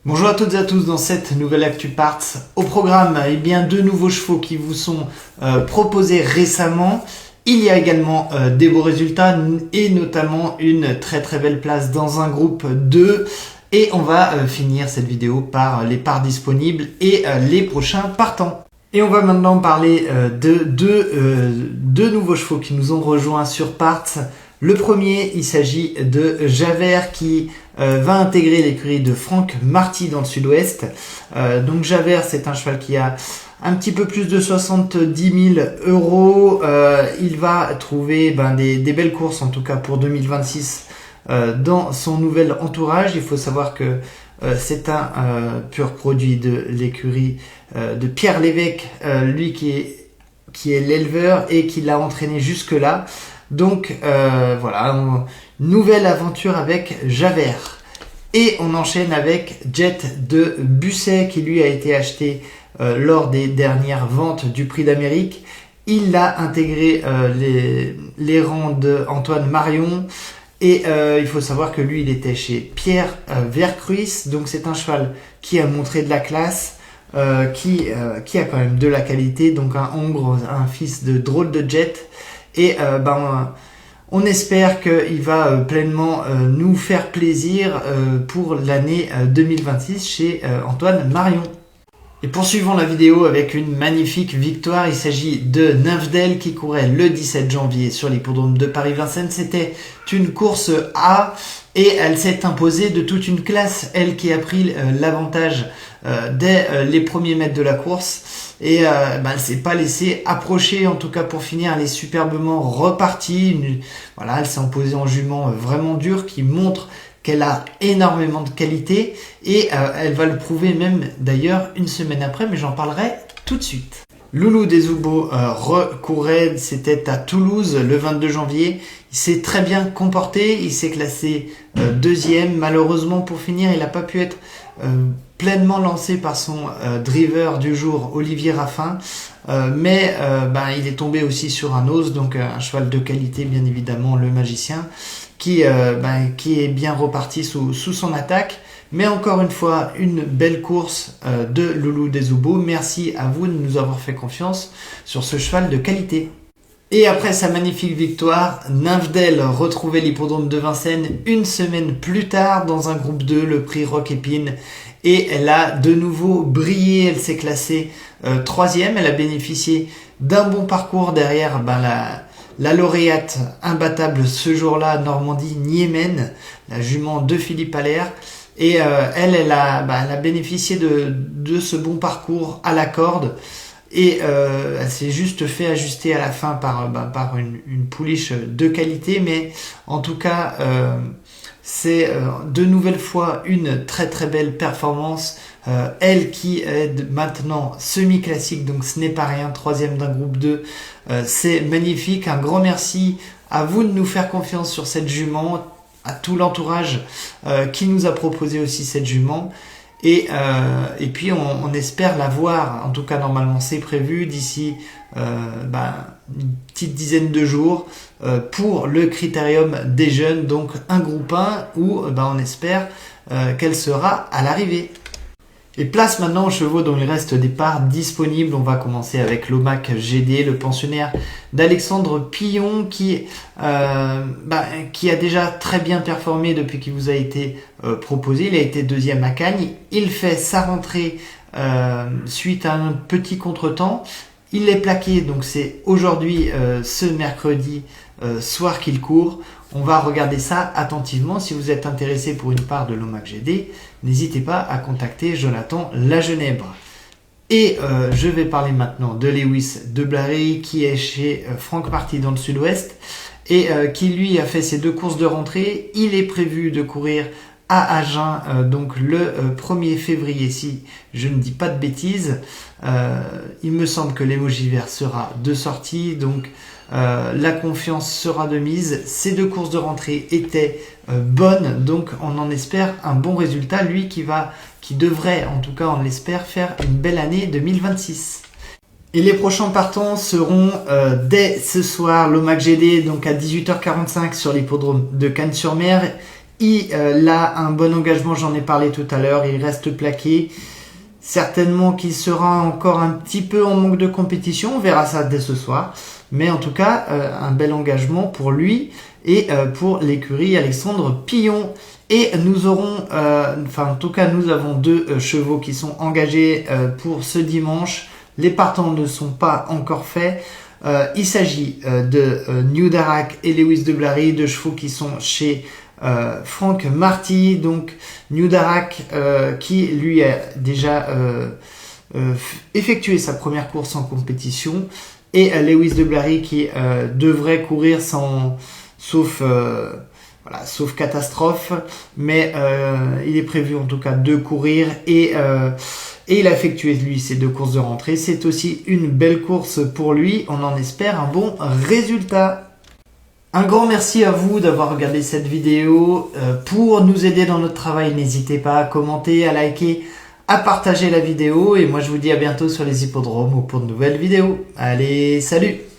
Bonjour à toutes et à tous dans cette nouvelle Actu Parts. Au programme, deux nouveaux chevaux qui vous sont proposés récemment. Il y a également des beaux résultats et notamment une très belle place dans un groupe 2. Et on va finir cette vidéo par les parts disponibles et les prochains partants. Et on va maintenant parler de deux nouveaux chevaux qui nous ont rejoints sur Parts. Le premier, il s'agit de Javert qui va intégrer l'écurie de Franck Marty dans le sud-ouest. Donc Javert, c'est un cheval qui a un petit peu plus de 70 000 euros. Il va trouver des belles courses, en tout cas pour 2026, dans son nouvel entourage. Il faut savoir que c'est un pur produit de l'écurie de Pierre Lévesque, lui qui est l'éleveur et qui l'a entraîné jusque-là. Donc voilà, nouvelle aventure avec Javert. Et on enchaîne avec Jet de Busset qui lui a été acheté lors des dernières ventes du Prix d'Amérique. Il a intégré les rangs d'Antoine Marion. Et il faut savoir que lui, il était chez Pierre Vercruis. Donc c'est un cheval qui a montré de la classe, qui a quand même de la qualité. Donc un Hongre, un fils de drôle de Jet. Et on espère qu'il va pleinement nous faire plaisir pour l'année 2026 chez Antoine Marion. Et poursuivons la vidéo avec une magnifique victoire. Il s'agit de Nymphdale qui courait le 17 janvier sur l'hippodrome de Paris-Vincennes. C'était une course A et elle s'est imposée de toute une classe. Elle qui a pris l'avantage dès les premiers mètres de la course. Et elle s'est pas laissée approcher, en tout cas pour finir, elle est superbement repartie. Voilà, elle s'est imposée en jument vraiment dur qui montre qu'elle a énormément de qualité et elle va le prouver même d'ailleurs une semaine après, mais j'en parlerai tout de suite. Loulou des Oubos recourait, c'était à Toulouse le 22 janvier. Il s'est très bien comporté, il s'est classé deuxième. Malheureusement pour finir, il n'a pas pu être pleinement lancé par son driver du jour, Olivier Raffin. Mais il est tombé aussi sur un os, donc un cheval de qualité bien évidemment, le Magicien, qui est bien reparti sous son attaque. Mais encore une fois, une belle course de Loulou des Oubos. Merci à vous de nous avoir fait confiance sur ce cheval de qualité. Et après sa magnifique victoire, Nymphdale retrouvait l'hippodrome de Vincennes une semaine plus tard dans un groupe 2, le prix Rock Épine. Et elle a de nouveau brillé, elle s'est classée troisième. Elle a bénéficié d'un bon parcours derrière la lauréate imbattable ce jour-là, Normandie Niemen, la jument de Philippe Allaire. Et elle a bénéficié de ce bon parcours à la corde. Et elle s'est juste fait ajuster à la fin par une pouliche de qualité. Mais en tout cas, c'est de nouvelles fois une très belle performance. Elle qui est maintenant semi-classique, donc ce n'est pas rien, troisième d'un groupe 2. C'est magnifique. Un grand merci à vous de nous faire confiance sur cette jument, à tout l'entourage qui nous a proposé aussi cette jument. Et puis on espère la voir, en tout cas normalement c'est prévu d'ici une petite dizaine de jours pour le critérium des jeunes, donc un groupe 1 où on espère qu'elle sera à l'arrivée. Et place maintenant aux chevaux dont il reste des parts disponibles. On va commencer avec l'Omac GD, le pensionnaire d'Alexandre Pillon qui a déjà très bien performé depuis qu'il vous a été proposé. Il a été deuxième à Cagnes. Il fait sa rentrée suite à un petit contretemps. Il est plaqué, donc c'est aujourd'hui, ce mercredi soir qu'il court. On va regarder ça attentivement. Si vous êtes intéressé pour une part de l'Omac GD, n'hésitez pas à contacter Jonathan Lagenèbre. Et je vais parler maintenant de Lewis de Blary qui est chez Franck Marty dans le sud-ouest et qui lui a fait ses deux courses de rentrée. Il est prévu de courir à Agen donc le 1er février si je ne dis pas de bêtises. Il me semble que l'émoji vert sera de sortie, donc la confiance sera de mise. Ces deux courses de rentrée étaient bonnes, donc on en espère un bon résultat. Lui qui devrait, en tout cas on l'espère, faire une belle année 2026. Et les prochains partants seront dès ce soir, l'Omac GD, donc à 18h45 sur l'hippodrome de Cagnes-sur-Mer. Il a un bon engagement, j'en ai parlé tout à l'heure, il reste plaqué. Certainement qu'il sera encore un petit peu en manque de compétition, on verra ça dès ce soir. Mais en tout cas, un bel engagement pour lui et pour l'écurie Alexandre Pillon. Et nous aurons, en tout cas nous avons deux chevaux qui sont engagés pour ce dimanche. Les partants ne sont pas encore faits. Il s'agit de New Darak et Lewis de Blary, deux chevaux qui sont chez Franck Marty. Donc New Darak qui lui a déjà effectué sa première course en compétition, et Lewis de Blary qui devrait courir sauf catastrophe, mais il est prévu en tout cas de courir, et il a effectué lui ses 2 courses de rentrée. C'est aussi une belle course pour lui, on en espère un bon résultat. Un grand merci à vous d'avoir regardé cette vidéo. Pour nous aider dans notre travail, n'hésitez pas à commenter, à liker, à partager la vidéo, et moi je vous dis à bientôt sur les hippodromes ou pour de nouvelles vidéos. Allez, salut!